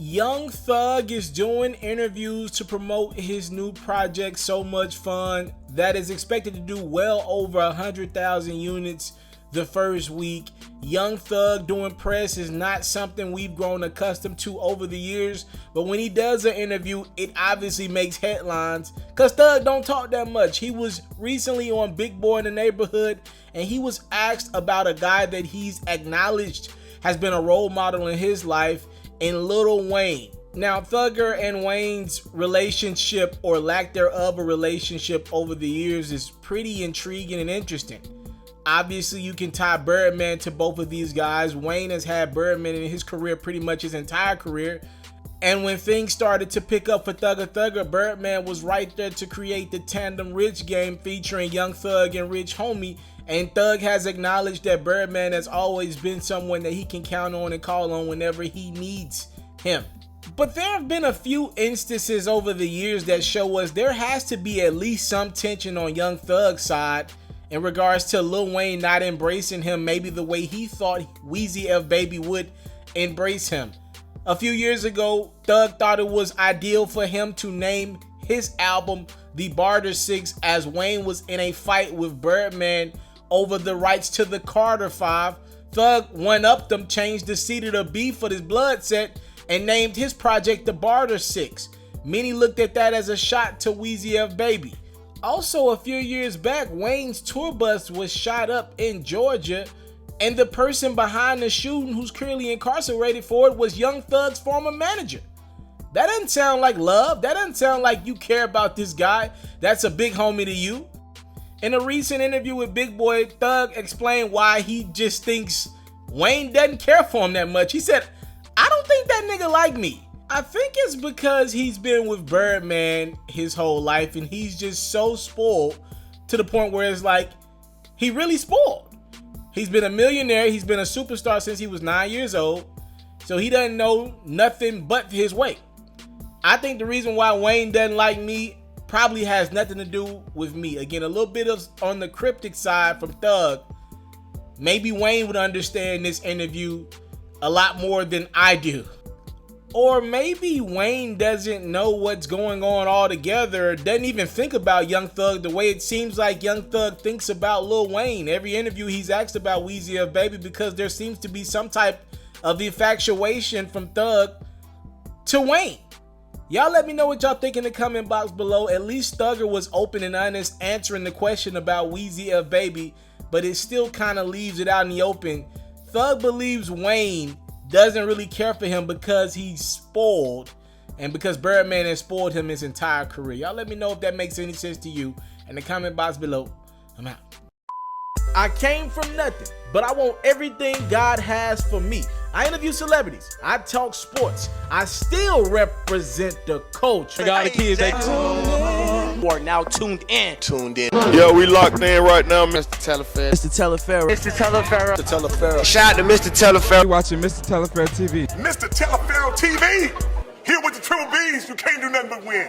Young Thug is doing interviews to promote his new project, So Much Fun, that is expected to do well over 100,000 units the first week. Young Thug doing press is not something we've grown accustomed to over the years, but when he does an interview, it obviously makes headlines because Thug don't talk that much. He was recently on Big Boy in the Neighborhood, and he was asked about a guy that he's acknowledged has been a role model in his life, in Lil Wayne. Now, Thugger and Wayne's relationship, or lack thereof a relationship over the years, is pretty intriguing and interesting. Obviously, you can tie BIRDMAN to both of these guys. Wayne has had BIRDMAN in his career pretty much his entire career. And when things started to pick up for Thugger, BIRDMAN was right there to create the Tandem Rich game featuring Young Thug and Rich Homie. And Thug has acknowledged that BIRDMAN has always been someone that he can count on and call on whenever he needs him. But there have been a few instances over the years that show us there has to be at least some tension on Young Thug's side in regards to Lil Wayne not embracing him maybe the way he thought Weezy F Baby would embrace him. A few years ago, Thug thought it was ideal for him to name his album The Barter 6 as Wayne was in a fight with BIRDMAN over the rights to the Carter 5. Thug one-upped them, changed the C to the B for this blood set, and named his project The Barter 6. Many looked at that as a shot to Weezy F Baby. Also, a few years back, Wayne's tour bus was shot up in Georgia, and the person behind the shooting, who's currently incarcerated for it, was Young Thug's former manager. That doesn't sound like love. That doesn't sound like you care about this guy that's a big homie to you. In a recent interview with Big Boy, Thug explained why he just thinks Wayne doesn't care for him that much. He said, "I don't think that nigga like me. I think it's because he's been with BIRDMAN his whole life and he's just so spoiled to the point where it's like he really spoiled. He's been a millionaire. He's been a superstar since he was 9 years old. So he doesn't know nothing but his way. I think the reason why Wayne doesn't like me probably has nothing to do with me." Again, a little bit of on the cryptic side from Thug. Maybe Wayne would understand this interview a lot more than I do. Or maybe Wayne doesn't know what's going on altogether, doesn't even think about Young Thug the way it seems like Young Thug thinks about Lil Wayne. Every interview he's asked about Weezy F Baby because there seems to be some type of infatuation from Thug to Wayne. Y'all let me know what y'all think in the comment box below. At least Thugger was open and honest answering the question about Weezy F Baby, but it still kind of leaves it out in the open. Thug believes Wayne doesn't really care for him because he's spoiled and because BIRDMAN has spoiled him his entire career. Y'all let me know if that makes any sense to you in the comment box below. I'm out. I came from nothing, but I want everything God has for me. I interview celebrities. I talk sports. I still represent the culture. I got the kids. They are now tuned in. Yo, we locked in right now, Mr. TALIAFERRO. Mr. TALIAFERRO. Mr. TALIAFERRO. Mr. TALIAFERRO. Shout out to Mr. TALIAFERRO. You're watching Mr. TALIAFERRO TV. Mr. TALIAFERRO TV. Here with the triple B's, you can't do nothing but win.